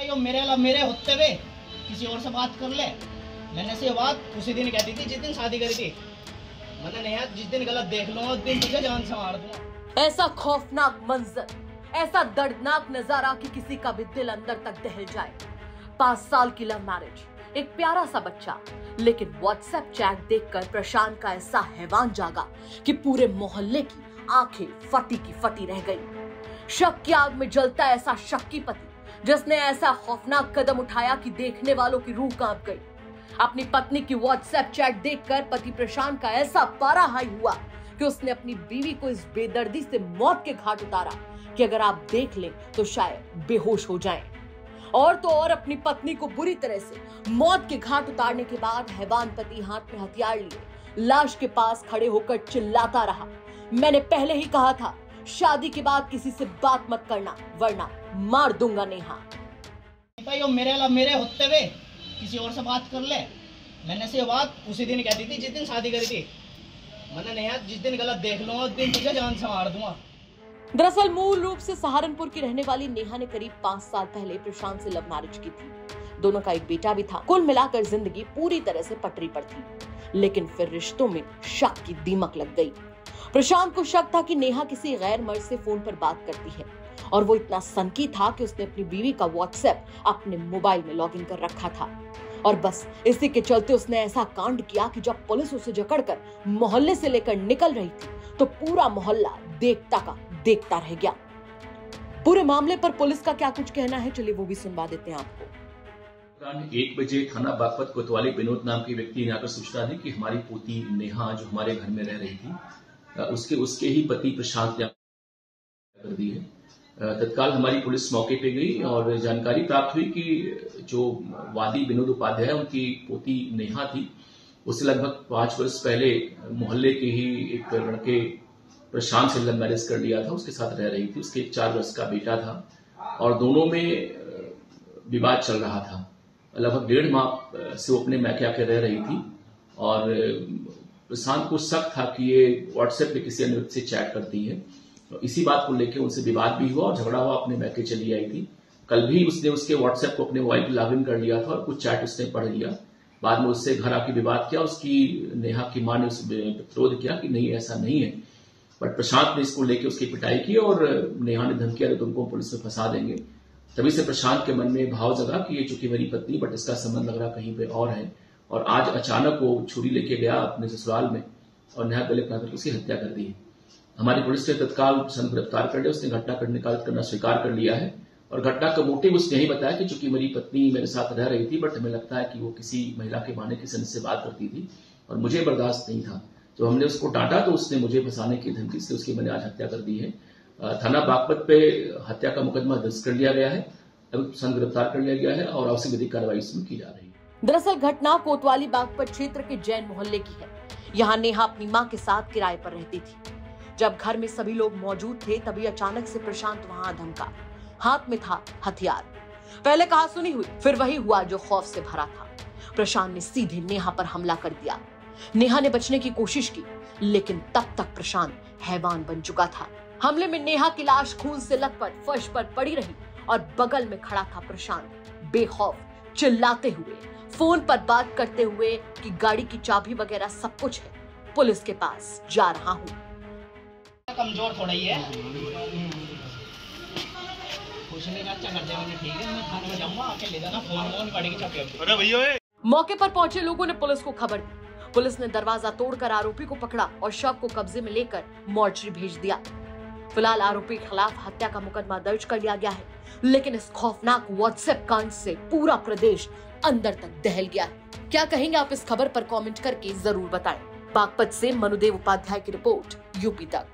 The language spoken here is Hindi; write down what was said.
जो मेरे होते हुए किसी और से बात कर ले। मैंने से बात उसी दिन कहती थी जिस दिन शादी करी थी। मैंने नहीं यार, जिस दिन गलत देख लूंगा उस दिन तुझे जान से मार दूंगा। ऐसा खौफनाक मंजर, ऐसा दर्दनाक नजारा कि किसी का भी दिल अंदर तक दहल जाए। 5 साल की लव मैरिज, एक प्यारा सा बच्चा, लेकिन व्हाट्सएप चैट देखकर प्रशांत का ऐसा हैवान जागा कि पूरे मोहल्ले की आंखें फटी की फटी रह गई। शक की आग में जलता ऐसा शक्की पति जिसने ऐसा खौफनाक कदम उठाया कि देखने वालों की रूह कांप गई। अपनी पत्नी की व्हाट्सएप चैट देखकर पति प्रशांत का ऐसा पारा हाई हुआ कि उसने अपनी बीवी को इस बेदर्दी से मौत के घाट उतारा कि अगर आप देख लें तो शायद बेहोश हो जाएं। और तो और अपनी पत्नी को बुरी तरह से मौत के घाट उतारने के बाद हैवान पति हाथ में हथियार लिए लाश के पास खड़े होकर चिल्लाता रहा, मैंने पहले ही कहा था शादी के बाद किसी से बात मत करना वरना मार दूंगा नेहा। जो मेरे होते हुए किसी और से बात कर ले। मैंने से बात उसी दिन कहती थी जिस दिन शादी करी थी। मैंने नहीं यार, जिस दिन गलत देख लूंगा उस दिन तुझे जान से मार दूंगा। दरअसल मूल रूप से सहारनपुर की रहने वाली नेहा ने करीब 5 साल पहले प्रशांत से लव मैरिज की थी। दोनों का एक बेटा भी था। कुल मिलाकर जिंदगी पूरी तरह से पटरी पर थी, लेकिन फिर रिश्तों में शक की दीमक लग गई। प्रशांत को शक था कि नेहा किसी गैर मर्द से फोन पर बात करती है और वो इतना सनकी था कि उसने अपनी बीवी का व्हाट्सएप अपने मोबाइल में लॉगिन कर रखा था। और बस इसी के चलते उसने ऐसा कांड किया कि जब पुलिस उसे जकड़कर मोहल्ले से लेकर निकल रही थी तो पूरा मोहल्ला देखता का देखता रह गया। पूरे मामले पर पुलिस का क्या कुछ कहना है, चलिए वो भी सुनवा देते हैं आपको। 1 बजे थाना बागपत कोतवाली विनोद नाम के व्यक्ति ने आकर सूचना दी कि हमारी पोती नेहा जो हमारे घर में रह रही थी उसके ही पति प्रशांत ने कर दी है। तत्काल हमारी पुलिस मौके पे गई और जानकारी प्राप्त हुई कि जो वादी विनोद उपाध्याय उनकी पोती नेहा थी, उससे लगभग 5 वर्ष पहले मोहल्ले के ही एक लड़के प्रशांत से लव मैरिज कर लिया था। उसके साथ रह रही थी। उसके 4 वर्ष का बेटा था और दोनों में विवाद चल रहा था। लगभग 1.5 माह से वो अपने मैके आके रह रही थी और प्रशांत को शक था कि ये व्हाट्सएप पे किसी अन्य व्यक्ति से चैट करती है। तो इसी बात को लेकर उनसे विवाद भी हुआ और झगड़ा हुआ, अपने मैके चली आई थी। कल भी उसने उसके व्हाट्सएप को अपने मोबाइल पर लॉगिन कर लिया था और कुछ चैट उसने पढ़ लिया। बाद में उससे घर आके विवाद किया। उसकी नेहा की मां ने उसमें विरोध किया कि नहीं, ऐसा नहीं है, बट प्रशांत ने इसको लेकर उसकी पिटाई की और नेहा ने धमकिया कि तुमको पुलिस में फंसा देंगे। तभी से प्रशांत के मन में भाव जगा कि ये चूंकि मेरी पत्नी, बट इसका संबंध लग रहा कहीं पे और है। और आज अचानक वो छुरी लेके गया अपने ससुराल में और नेहा गले पकड़ कर उसकी हत्या कर दी है। हमारी पुलिस ने तत्काल प्रशांत गिरफ्तार कर लिया। उसने घटना करना स्वीकार कर लिया है और घटना का मोटिव उसने यही बताया कि चूंकि मेरी पत्नी मेरे साथ रह रही थी, बट हमें लगता है कि वो किसी महिला के बहाने किसी से बात करती थी और मुझे बर्दाश्त नहीं था। तो हमने उसको डांटा तो उसने मुझे फंसाने की धमकी से उसकी मैंने आज हत्या कर दी है। थाना बागपत पे हत्या का मुकदमा दर्ज कर लिया गया है। अभी प्रशांत गिरफ्तार कर लिया गया है और आवश्यक विधिक कार्रवाई इसमें की जा रही है। दरअसल घटना कोतवाली बागपत क्षेत्र के जैन मोहल्ले की है। यहाँ नेहा अपनी मां के साथ किराए पर रहती थी। जब घर में सभी लोग मौजूद थे तभी अचानक से प्रशांत वहां धमका। हाथ में था हथियार। पहले कहा सुनी हुई, फिर वही हुआ जो खौफ से भरा था। प्रशांत ने सीधे नेहा पर हमला कर दिया। नेहा ने बचने की कोशिश की, लेकिन तब तक प्रशांत हैवान बन चुका था। हमले में नेहा की लाश खून से लथपथ फर्श पर पड़ी रही और बगल में खड़ा था प्रशांत, बेखौफ, चिल्लाते हुए, फोन पर बात करते हुए कि गाड़ी की चाबी वगैरह सब कुछ है, पुलिस के पास जा रहा हूँ। कमजोर थोड़ा ही है, पूछने का अच्छा करते हैं। ठीक है, मैं थाने में जाऊंगा, आके ले जाना, फोन गाड़ी की चाबी। अरे भैया। मौके पर पहुंचे लोगों ने पुलिस को खबर दी। पुलिस ने दरवाजा तोड़कर आरोपी को पकड़ा और शव को कब्जे में लेकर मोर्चरी भेज दिया। फिलहाल आरोपी के खिलाफ हत्या का मुकदमा दर्ज कर लिया गया है, लेकिन इस खौफनाक व्हाट्सएप कांड से पूरा प्रदेश अंदर तक दहल गया है। क्या कहेंगे आप इस खबर पर कमेंट करके जरूर बताएं। बागपत से मनुदेव उपाध्याय की रिपोर्ट, यूपी तक।